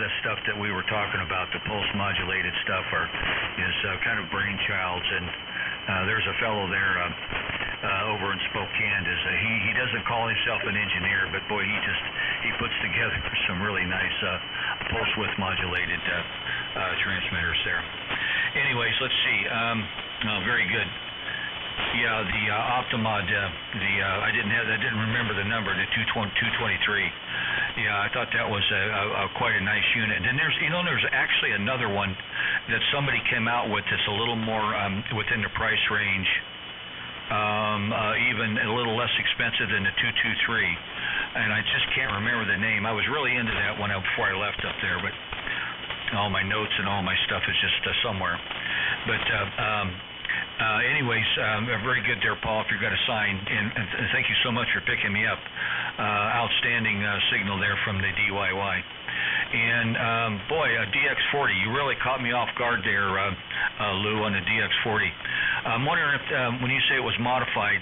the stuff that we were talking about, the pulse modulated stuff, is kind of brainchilds. And there's a fellow there over in Spokane. He doesn't call himself an engineer, but boy, he puts together some really nice pulse width modulated transmitters there. Anyways, let's see. Very good. Yeah, the Optimod. I didn't remember the number. The 223. Yeah, I thought that was quite a nice unit. And then there's actually another one that somebody came out with that's a little more within the price range, even a little less expensive than the 223. And I just can't remember the name. I was really into that one before I left up there, but all my notes and all my stuff is just somewhere. But anyways, very good there, Paul, if you're going to sign. And thank you so much for picking me up. Outstanding signal there from the DYY. And, boy, a DX40, you really caught me off guard there, Lou, on the DX40. I'm wondering if, when you say it was modified,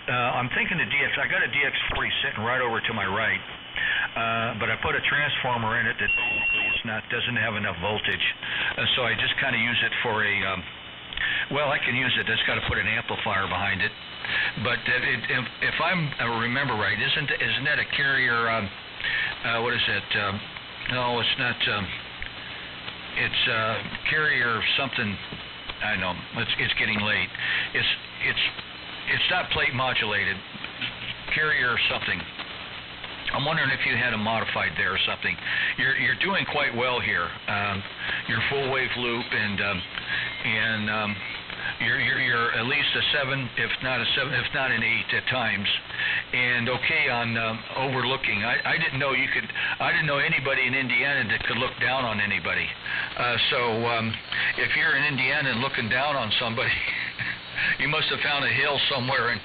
I'm thinking the I got a DX40 sitting right over to my right. But I put a transformer in it that doesn't have enough voltage, so I just kind of use it for a I can use it. It's got to put an amplifier behind it. But if I remember right, isn't that a carrier? What is it? No, it's not. It's carrier something. I know. It's getting late. It's not plate modulated. Carrier something. I'm wondering if you had a modified there or something. You're doing quite well here. Your full wave loop and you're at least a 7, if not an 8 at times, and okay on overlooking. I didn't know anybody in Indiana that could look down on anybody. So if you're in Indiana and looking down on somebody, you must have found a hill somewhere. And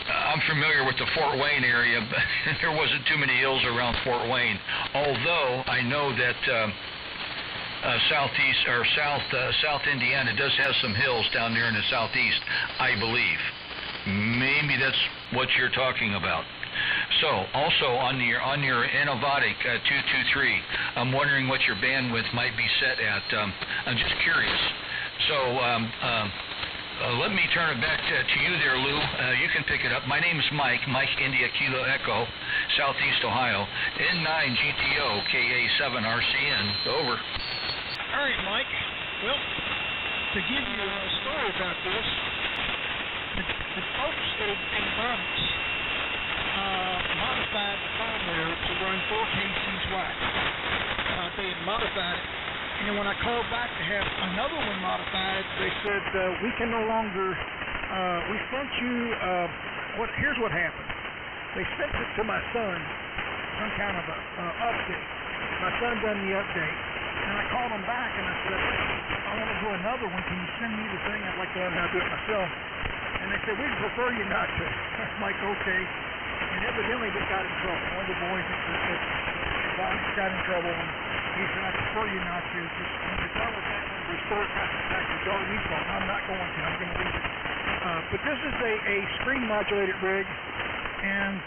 I'm familiar with the Fort Wayne area, but there wasn't too many hills around Fort Wayne. Although I know that southeast or South Indiana does have some hills down there in the southeast, I believe. Maybe that's what you're talking about. So, also on your Innovatic 223, I'm wondering what your bandwidth might be set at. I'm just curious. So, let me turn it back to you there, Lou. You can pick it up. My name is Mike India Kilo Echo, Southeast Ohio. N9GTO, KA7RCN. Over. All right, Mike. Well, to give you a story about this, the folks at N9 modified the firmware to run 4KC's wax. They had modified it. And then when I called back to have another one modified, they said, we can no longer, we sent you, here's what happened. They sent it to my son, some kind of a update. My son done the update. And I called them back and I said, I want to do another one. Can you send me the thing? I'd like to learn how to do it myself. And they said, we'd prefer you not to. I'm like, okay. And evidently they got in trouble. One of the boys got in trouble. And he said, I prefer you not to. Just when you're done with that one, restore it back to the default. I'm not going to. I'm going to leave it. But this is a screen modulated rig. And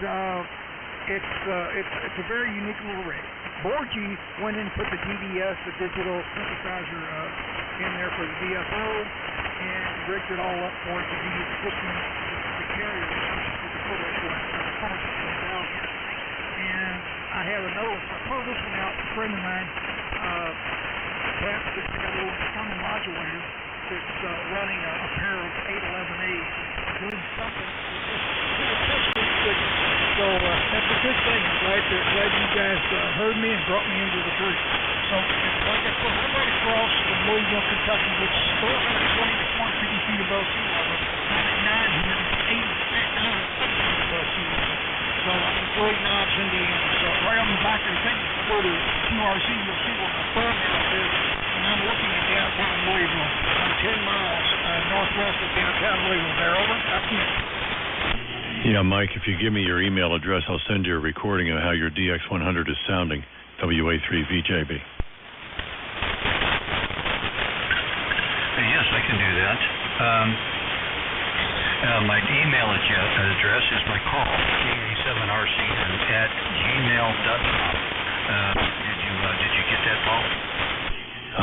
it's a very unique little rig. Borgie went in and put the DDS, the digital synthesizer, in there for the DFO, and rigged it all up for it to be the carrier for the photo down here. And I have another one. So I pulled this one out. A friend of mine, perhaps I got a little thermal modulator that's running a pair of 811As, doing something. So that's a good thing. I'm glad you guys heard me and brought me into the group. So, like I said, I'm right across from Louisville, Kentucky, which is 420 to 450 feet above sea level. I'm at 980 feet above sea level. So I'm in Floyd Knobs, Indiana. So right on the back of the thing, if you go to QRC, you'll see where my farmhouse is. And I'm looking at downtown Louisville. I'm 10 miles northwest of downtown Louisville. There, over. That's it. Yeah, Mike, if you give me your email address, I'll send you a recording of how your DX100 is sounding, WA3VJB. Yes, I can do that. My email address is my call, KA7RCN @gmail.com. Did you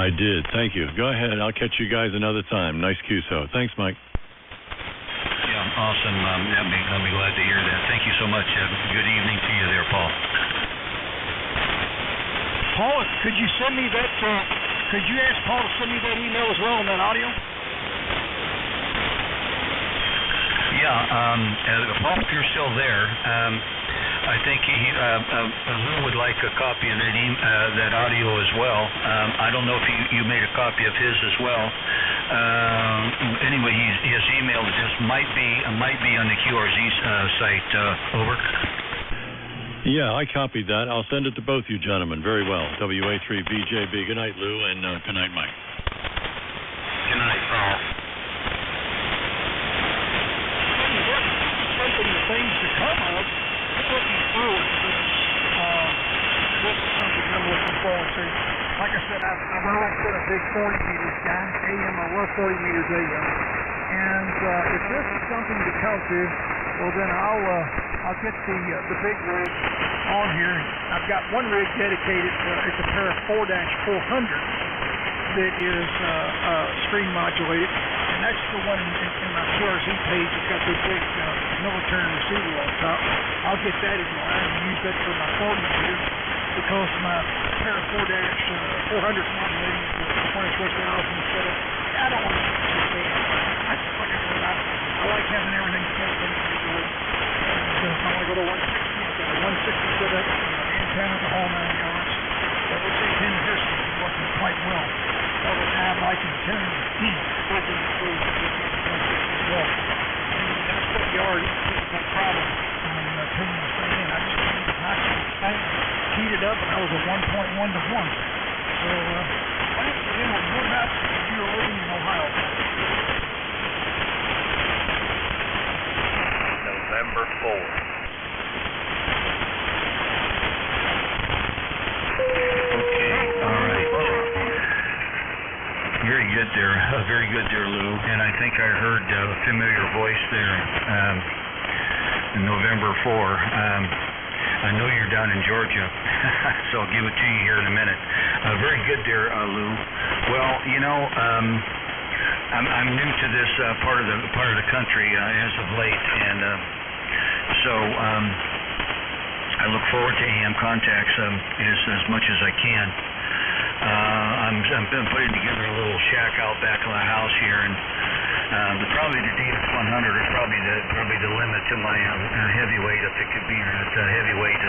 I did. Thank you. Go ahead. I'll catch you guys another time. Nice QSO. Thanks, Mike. Yeah, awesome. I'll be glad to hear that. Thank you so much. Good evening to you there, Paul. Paul, could you send me that? Could you ask Paul to send me that email as well on that audio? Yeah, Paul, if you're still there, I think Lou would like a copy of that audio as well. I don't know if you made a copy of his as well. Anyway, his email just might be on the QRZ site. Over. Yeah, I copied that. I'll send it to both you gentlemen. Very well. WA3VJB. Good night, Lou, and good night, Mike. Good night, Paul. Something the things to come of. I'm looking forward to this. This is something I'm looking forward to. Like I said, I've always been a big 40 meters guy. AM, I love 40 meters AM. And if this is something to come to, well then I'll get the big rig on here. I've got one rig dedicated. It's a pair of 4-400 that is screen modulated, and that's the one in my QRZ page. It's got the big military receiver on top. I'll get that in line and use that for my 40 meter because my pair of 4-400 modulating for 24,000 instead of. I don't want to say that. I like having everything set up individually. If I want to go to 160, I've got a 160 set up, antenna, the whole 9 yards. But we'll see, Tim Heathkit is working quite well. Although I like antenna, working through the 160 as well. And that's what you already see, no problem. Tuning this thing in. I just need to knock this thing, heat it up, and I was a 1.1 to 1. So, what about if you were living in Ohio? November 4th. Okay, all right. Very good there, Lou. And I think I heard a familiar voice there. November 4. I know you're down in Georgia, so I'll give it to you here in a minute. Very good there, Lou. Well, you know, I'm new to this part of the country as of late, and so I look forward to AM contacts as much as I can. I've been putting together a little shack out back of my house here, and probably the DX100 is probably the limit to my heavyweight, if it could be that heavyweight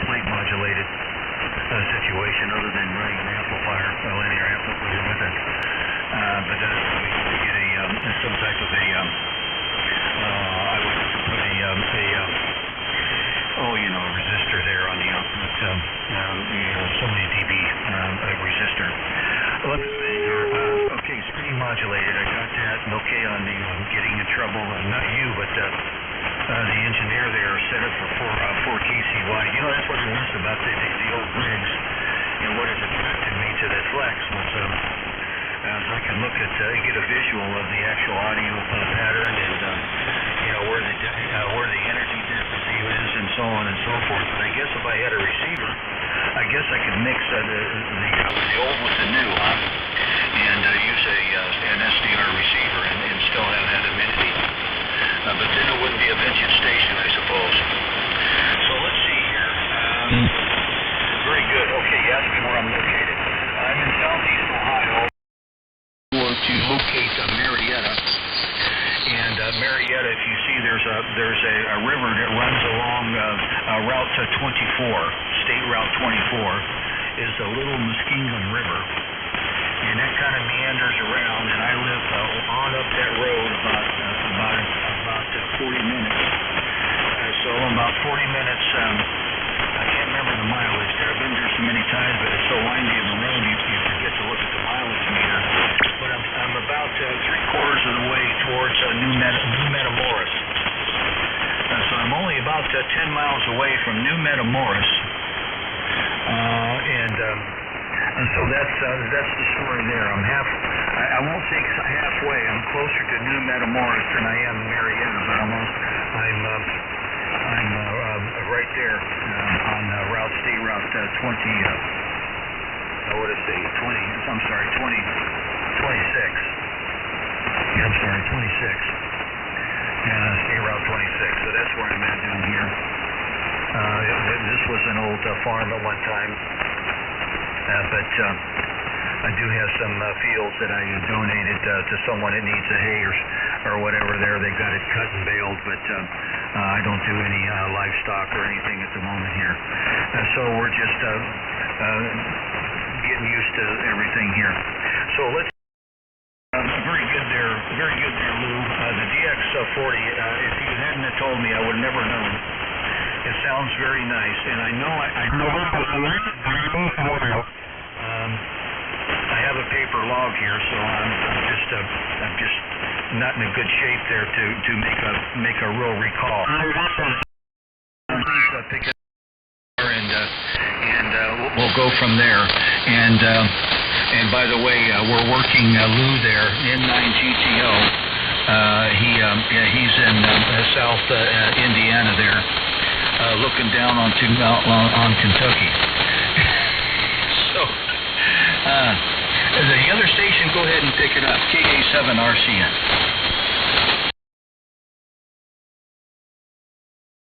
plate modulated situation, other than running an amplifier, a linear amplifier with it. But that's probably to get some type of I would have to put resistor there on the output, so many dB resistor. Okay, screen modulated. I got that. Okay, on the getting in trouble. Not you, but the engineer there set it for 4 KCY. You know, that's what it was about the old rigs. You know, what has attracted me to that Flex was as I can look at get a visual of the actual audio pattern and where the energy density is and so on and so forth. But I guess if I had a receiver, I guess I could mix the old with the new, and use an SDR receiver and still have that amenity. But then it wouldn't be a vintage station, I suppose. So let's see here. Very good. Okay, you asked me where I'm located. I'm in southeast Ohio. To locate Marietta, and Marietta, if you see, there's a river that runs along Route 24, State Route 24, is the Little Muskegon River, and that kind of meanders around. And I live on up that road about 40 minutes. So about 40 minutes. I can't remember the mileage there. I've been there so many times, but it's so windy in the road you forget to look at the mileage meter. But I'm about 3/4 of the way towards New Metamoris. So I'm only about 10 miles away from New Metamoris, and so that's the story there. I won't say halfway. I'm closer to New Metamoris than I am Marietta, but I'm right there on State Route 24. what is it, 20, I'm sorry, 20, 26. I'm sorry, 26. State Route 26. So that's where I'm at down here. This was an old farm at one time, but I do have some fields that I donated to someone that needs a hay or whatever there. They've got it cut and baled, but I don't do any livestock or anything at the moment here. So we're just getting used to everything here. So let's. Very good there, Lou. The DX40. If you hadn't have told me, I would have never known. It sounds very nice, and I know I have a paper log here, so I'm just not in a good shape there to make a real recall. Please pick it up and we'll go from there. And by the way, we're working Lou there, N9GTO. He's in South Indiana there, looking down on Kentucky. So the other station, go ahead and pick it up, KA7RCN.